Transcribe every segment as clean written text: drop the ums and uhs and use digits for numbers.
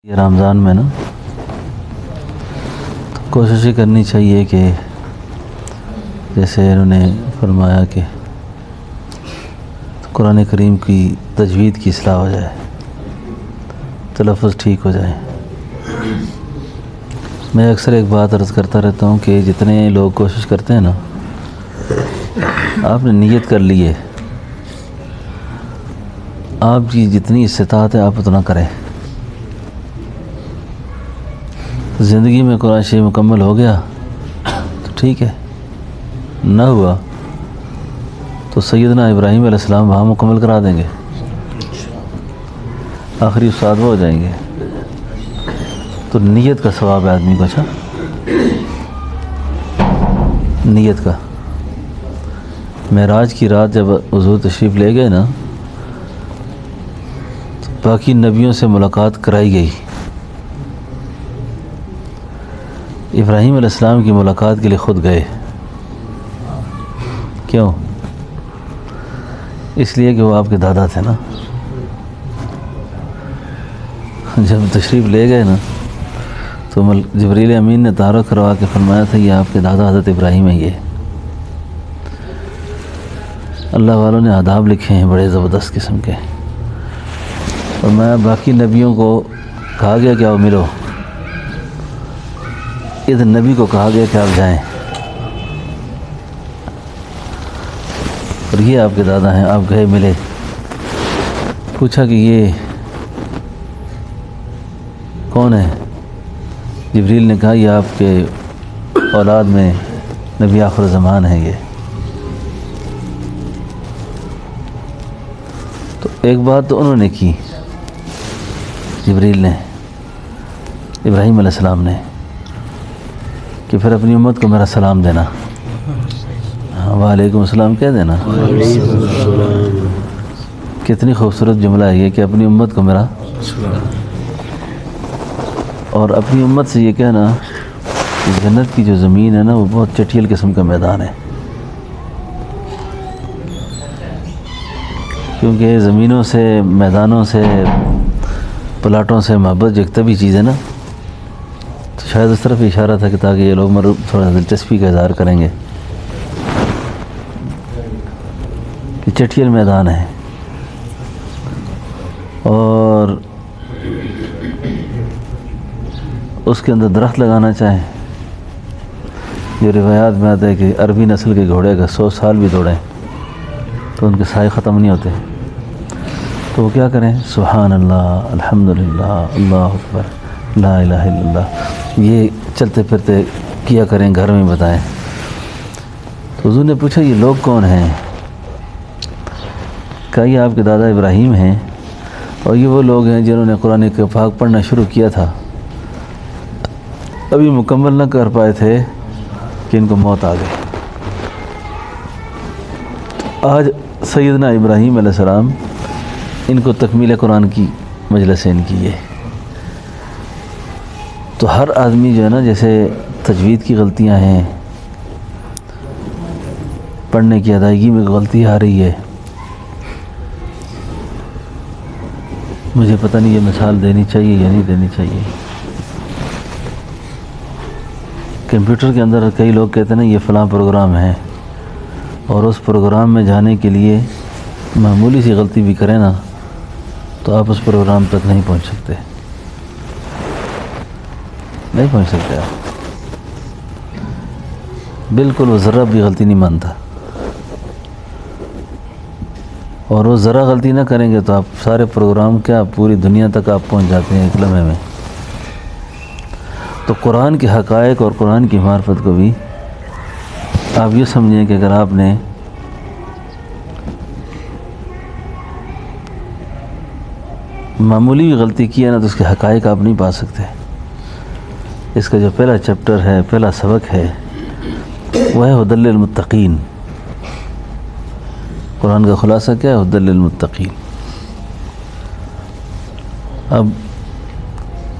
یہ رمضان میں نا کوشش کرنی چاہیے کہ جیسے انہوں نے فرمایا کہ قرآن کریم کی تجوید کی اصلاح ہو جائے، تلفظ ٹھیک ہو جائے۔ میں اکثر ایک بات عرض کرتا رہتا ہوں کہ جتنے لوگ کوشش کرتے ہیں نا، آپ نے نیت کر لی ہے، آپ کی جتنی استطاعت ہے آپ اتنا کریں۔ زندگی میں قرآن شریف مکمل ہو گیا تو ٹھیک ہے، نہ ہوا تو سیدنا ابراہیم علیہ السلام وہاں مکمل کرا دیں گے، آخری استاد وہ ہو جائیں گے۔ تو نیت کا ثواب ہے آدمی کو، اچھا نیت کا۔ معراج کی رات جب حضور تشریف لے گئے نا تو باقی نبیوں سے ملاقات کرائی گئی۔ ابراہیم علیہ السلام کی ملاقات کے لیے خود گئے، کیوں؟ اس لیے کہ وہ آپ کے دادا تھے نا۔ جب تشریف لے گئے نا تو جبریل امین نے تعارف کروا کے فرمایا تھا یہ آپ کے دادا حضرت ابراہیم ہیں۔ یہ اللہ والوں نے آداب لکھے ہیں بڑے زبردست قسم کے، اور میں باقی نبیوں کو کہا گیا کہ آؤ ملو، ادھر نبی کو کہا گیا کہ آپ جائیں، اور یہ آپ کے دادا ہیں۔ آپ گئے، ملے، پوچھا کہ یہ کون ہے؟ جبریل نے کہا یہ آپ کے اولاد میں نبی آخر زمان ہے۔ یہ تو ایک بات تو انہوں نے کی، جبریل نے، ابراہیم علیہ السلام نے، کہ پھر اپنی امت کو میرا سلام دینا، وعلیکم السلام کہہ دینا۔ کتنی خوبصورت جملہ ہے یہ کہ اپنی امت کو میرا، اور اپنی امت سے یہ کہنا کہ جنت کی جو زمین ہے نا وہ بہت چٹیل قسم کا میدان ہے، کیونکہ زمینوں سے، میدانوں سے، پلاٹوں سے محبت جو ایک طبعی چیز ہے نا، تو شاید اس طرف اشارہ تھا کہ تاکہ یہ لوگ تھوڑا دلچسپی کا اظہار کریں گے کہ چٹیل میدان ہے، اور اس کے اندر درخت لگانا چاہیں۔ یہ روایات میں آتا ہے کہ عربی نسل کے گھوڑے کا 100 سال بھی دوڑیں تو ان کے سائے ختم نہیں ہوتے، تو وہ کیا کریں؟ سبحان اللہ، الحمدللہ، اللہ اکبر، لا الہ الا اللہ، یہ چلتے پھرتے کیا کریں، گھر میں بتائیں۔ تو حضور نے پوچھا یہ لوگ کون ہیں؟ کہا یہ آپ کے دادا ابراہیم ہیں، اور یہ وہ لوگ ہیں جنہوں نے قرآن پاک پڑھنا شروع کیا تھا، ابھی مکمل نہ کر پائے تھے کہ ان کو موت آ گئی۔ آج سیدنا ابراہیم علیہ السلام ان کو تکمیل قرآن کی مجلس ان کی ہے۔ تو ہر آدمی جو ہے نا، جیسے تجوید کی غلطیاں ہیں، پڑھنے کی ادائیگی میں غلطی آ رہی ہے، مجھے پتہ نہیں یہ مثال دینی چاہیے یا نہیں دینی چاہیے۔ کمپیوٹر کے اندر کئی لوگ کہتے ہیں نا یہ فلاں پروگرام ہے، اور اس پروگرام میں جانے کے لیے معمولی سی غلطی بھی کریں نا تو آپ اس پروگرام تک نہیں پہنچ سکتے، نہیں پہنچ سکتے آپ، بالکل وہ ذرہ بھی غلطی نہیں مانتا، اور وہ ذرا غلطی نہ کریں گے تو آپ سارے پروگرام کیا پوری دنیا تک آپ پہنچ جاتے ہیں ایک لمحے میں۔ تو قرآن کے حقائق اور قرآن کی معرفت کو بھی آپ یہ سمجھیں کہ اگر آپ نے معمولی بھی غلطی کی ہے نا تو اس کے حقائق آپ نہیں پا سکتے۔ اس کا جو پہلا چیپٹر ہے، پہلا سبق ہے، وہ ہے ہدی للمتقین۔ قرآن کا خلاصہ کیا ہے؟ ہدی للمتقین۔ اب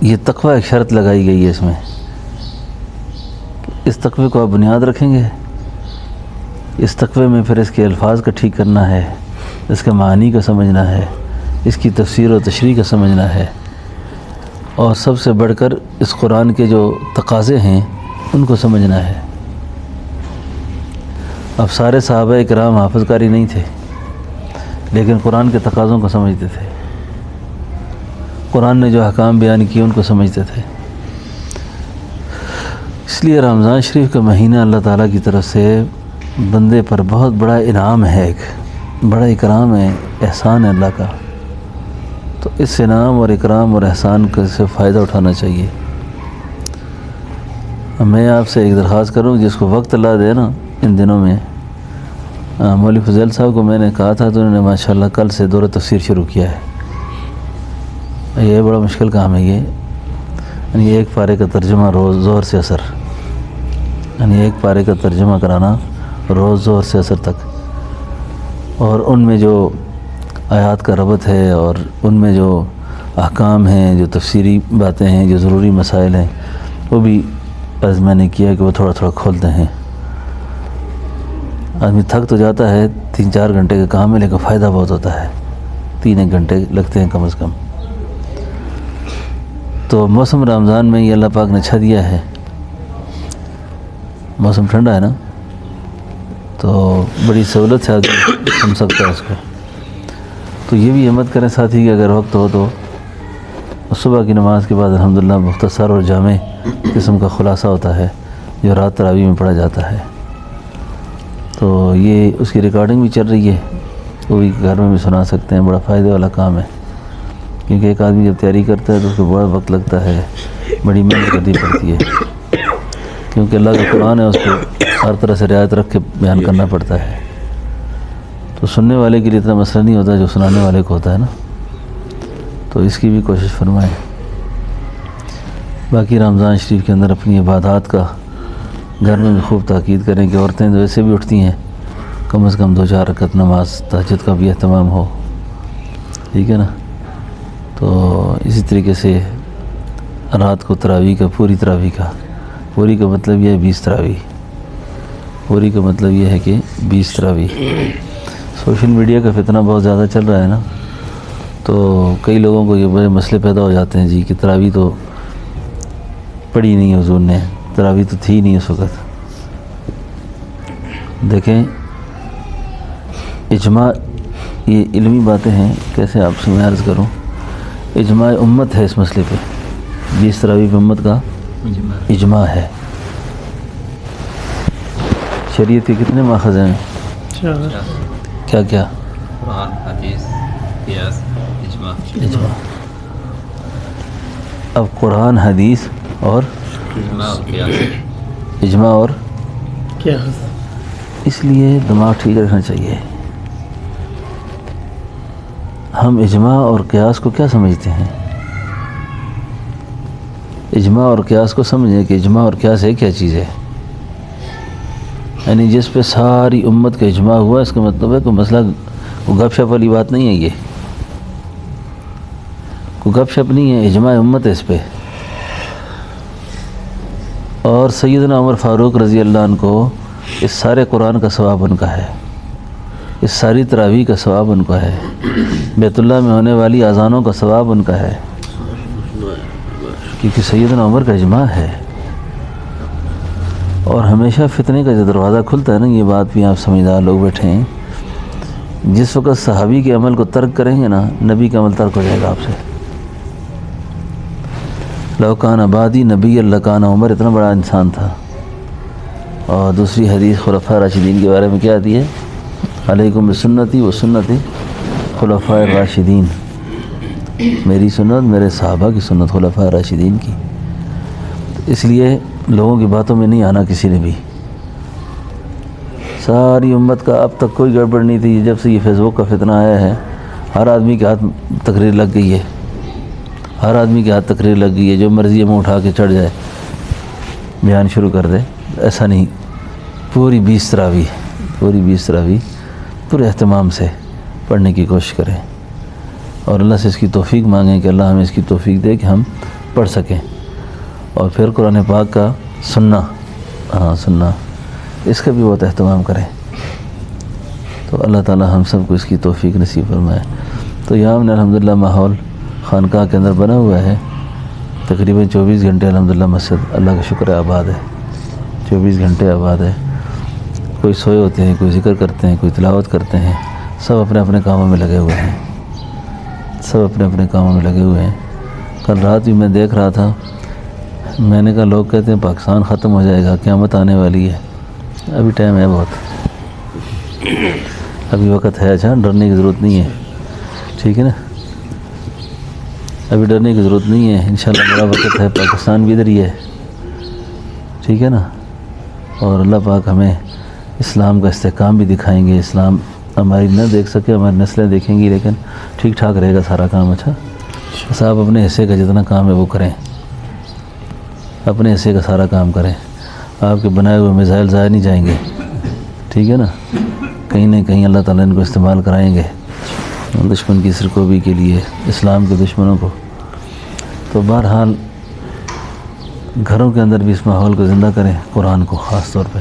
یہ تقوی ایک شرط لگائی گئی ہے اس میں، اس تقوی کو آپ بنیاد رکھیں گے، اس تقوی میں پھر اس کے الفاظ کا ٹھیک کرنا ہے، اس کے معانی کا سمجھنا ہے، اس کی تفسیر و تشریح کا سمجھنا ہے، اور سب سے بڑھ کر اس قرآن کے جو تقاضے ہیں ان کو سمجھنا ہے۔ اب سارے صحابہ کرام حافظ قاری نہیں تھے، لیکن قرآن کے تقاضوں کو سمجھتے تھے، قرآن نے جو احکام بیان کیے ان کو سمجھتے تھے۔ اس لیے رمضان شریف کا مہینہ اللہ تعالیٰ کی طرف سے بندے پر بہت بڑا انعام ہے، ایک بڑا اکرام ہے، احسان ہے اللہ کا۔ تو اس انعام اور اکرام اور احسان کا سے فائدہ اٹھانا چاہیے۔ میں آپ سے ایک درخواست کروں، جس کو وقت اللہ دے نا ان دنوں میں، مولوی فضیل صاحب کو میں نے کہا تھا تو انہوں نے ماشاءاللہ کل سے دورہ تفسیر شروع کیا ہے۔ یہ بڑا مشکل کام ہے، یہ یعنی ایک پارے کا ترجمہ روز ظہر سے عصر، یعنی ایک پارے کا ترجمہ کرانا روز ظہر سے عصر تک، اور ان میں جو آیات کا ربط ہے اور ان میں جو احکام ہیں، جو تفسیری باتیں ہیں، جو ضروری مسائل ہیں، وہ بھی عرض میں نے کیا کہ وہ تھوڑا تھوڑا کھولتے ہیں۔ آدمی تھک تو جاتا ہے، 3-4 گھنٹے کا کام ہے، لیکن فائدہ بہت ہوتا ہے، 3 گھنٹے لگتے ہیں کم از کم۔ تو موسم رمضان میں یہ اللہ پاک نے چھا دیا ہے، موسم ٹھنڈا ہے نا، تو بڑی سہولت سے آدمی سن سکتا ہے اس کو۔ تو یہ بھی ہمت کریں ساتھی کہ اگر وقت ہو تو صبح کی نماز کے بعد الحمدللہ مختصر اور جامع قسم کا خلاصہ ہوتا ہے جو رات تراویح میں پڑھا جاتا ہے۔ تو یہ اس کی ریکارڈنگ بھی چل رہی ہے، وہ بھی گھر میں بھی سنا سکتے ہیں، بڑا فائدے والا کام ہے، کیونکہ ایک آدمی جب تیاری کرتا ہے تو اس کو بڑا وقت لگتا ہے، بڑی محنت کرنی پڑتی ہے، کیونکہ اللہ کا قرآن ہے، اس کو ہر طرح سے رعایت رکھ کے بیان کرنا پڑتا ہے۔ تو سننے والے کے لیے اتنا مسئلہ نہیں ہوتا جو سنانے والے کو ہوتا ہے نا، تو اس کی بھی کوشش فرمائیں۔ باقی رمضان شریف کے اندر اپنی عبادات کا گھر میں بھی خوب تاکید کریں کہ عورتیں تو ویسے بھی اٹھتی ہیں، کم از کم 2-4 رکعت نماز تہجد کا بھی اہتمام ہو، ٹھیک ہے نا۔ تو اسی طریقے سے رات کو تراویح کا، پوری تراویح کا، پوری کا مطلب یہ ہے 20 تراویح، پوری کا مطلب یہ ہے کہ 20 تراویح۔ سوشل میڈیا کا فتنہ بہت زیادہ چل رہا ہے نا، تو کئی لوگوں کو یہ بڑے مسئلے پیدا ہو جاتے ہیں جی کہ تراویح تو پڑھی نہیں حضور نے، تراویح تو تھی نہیں اس وقت۔ دیکھیں اجماع، یہ علمی باتیں ہیں، کیسے آپ سے میں عرض کروں، اجماع امت ہے اس مسئلے پہ، 20 تراویح پہ امت کا اجماع ہے۔ شریعت کے کتنے ماخذ ہیں؟ کیا کیا؟ قرآن، حدیث، قیاس، اجماع۔ اب قرآن، حدیث اور اجماع اور قیاس۔ اس لیے دماغ ٹھیک رکھنا چاہیے۔ ہم اجماع اور قیاس کو کیا سمجھتے ہیں؟ اجماع اور قیاس کو سمجھیں کہ اجماع اور قیاس ہے کیا چیز ہے، یعنی جس پہ ساری امت کا اجماع ہوا، اس کا مطلب ہے کوئی مسئلہ، کوئی گپ شپ والی بات نہیں ہے، یہ کوئی گپ شپ نہیں ہے، اجماع امت ہے اس پہ۔ اور سیدنا عمر فاروق رضی اللہ عنہ کو اس سارے قرآن کا ثواب ان کا ہے، اس ساری تراویح کا ثواب ان کا ہے، بیت اللہ میں ہونے والی اذانوں کا ثواب ان کا ہے، کیونکہ سیدنا عمر کا اجماع ہے۔ اور ہمیشہ فتنے کا جو دروازہ کھلتا ہے نا، یہ بات بھی آپ سمجھدار لوگ بیٹھے ہیں، جس وقت صحابی کے عمل کو ترک کریں گے نا، نبی کا عمل ترک ہو جائے گا آپ سے۔ لو کان عبادی نبی اللہ کان عمر، اتنا بڑا انسان تھا۔ اور دوسری حدیث خلفاء راشدین کے بارے میں کیا آتی ہے؟ علیکم بسنتی و سنتی خلفاء راشدین، میری سنت، میرے صحابہ کی سنت، خلفاء راشدین کی۔ اس لیے لوگوں کی باتوں میں نہیں آنا کسی نے بھی۔ ساری امت کا اب تک کوئی گڑبڑ نہیں تھی، جب سے یہ فیس بک کا فتنہ آیا ہے ہر آدمی کے ہاتھ تقریر لگ گئی ہے، ہر آدمی کے ہاتھ تقریر لگ گئی ہے، جو مرضی منہ اٹھا کے چڑھ جائے بیان شروع کر دے۔ ایسا نہیں، پوری 20 تراویح، پوری 20 تراویح پورے اہتمام سے پڑھنے کی کوشش کریں، اور اللہ سے اس کی توفیق مانگیں کہ اللہ ہمیں اس کی توفیق دے کہ ہم پڑھ سکیں۔ اور پھر قرآن پاک کا سننا، سننا، اس کا بھی بہت اہتمام کریں، تو اللہ تعالی ہم سب کو اس کی توفیق نصیب فرمائے۔ تو یہاں ہم نے الحمدللہ ماحول خانقاہ کے اندر بنا ہوا ہے، تقریباً 24 گھنٹے الحمدللہ مسجد اللہ کا شکر ہے آباد ہے، 24 گھنٹے آباد ہے۔ کوئی سوئے ہوتے ہیں، کوئی ذکر کرتے ہیں، کوئی تلاوت کرتے ہیں، سب اپنے اپنے کاموں میں لگے ہوئے ہیں، سب اپنے اپنے کاموں میں لگے ہوئے ہیں۔ کل رات بھی میں دیکھ رہا تھا، میں نے کہا لوگ کہتے ہیں پاکستان ختم ہو جائے گا، قیامت آنے والی ہے، ابھی ٹائم ہے بہت، ابھی وقت ہے، اچھا ڈرنے کی ضرورت نہیں ہے، ٹھیک ہے نا، ابھی ڈرنے کی ضرورت نہیں ہے، انشاءاللہ بڑا وقت ہے، پاکستان بھی ادھر ہی ہے، ٹھیک ہے نا، اور اللہ پاک ہمیں اسلام کا استحکام بھی دکھائیں گے۔ اسلام ہماری نہ دیکھ سکے، ہماری نسلیں دیکھیں گی، لیکن ٹھیک ٹھاک رہے گا سارا کام۔ اچھا بس آپ اپنے حصے کا جتنا کام ہے وہ کریں، اپنے حصے کا سارا کام کریں، آپ کے بنائے ہوئے میزائل ضائع نہیں جائیں گے، ٹھیک ہے نا، کہیں نہ کہیں اللہ تعالیٰ ان کو استعمال کرائیں گے دشمن کی سرکوبی کے لیے، اسلام کے دشمنوں کو۔ تو بہرحال گھروں کے اندر بھی اس ماحول کو زندہ کریں، قرآن کو خاص طور پہ۔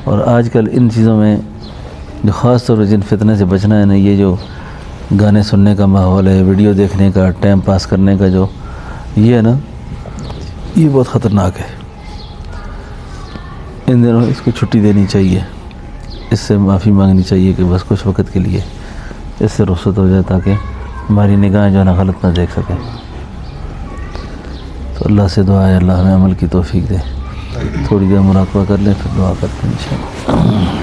اور آج کل ان چیزوں میں جو خاص طور پہ جن فتنے سے بچنا ہے نا، یہ جو گانے سننے کا ماحول ہے، ویڈیو دیکھنے کا، ٹائم پاس کرنے کا جو یہ ہے نا، یہ بہت خطرناک ہے۔ ان دنوں اس کو چھٹی دینی چاہیے، اس سے معافی مانگنی چاہیے کہ بس کچھ وقت کے لیے اس سے رخصت ہو جائے، تاکہ ہماری نگاہیں جو ہے نا غلط نہ دیکھ سکیں۔ تو اللہ سے دعا ہے اللہ ہمیں عمل کی توفیق دے۔ تھوڑی دیر مراقبہ کر لیں، پھر دعا کرتے ہیں انشاءاللہ۔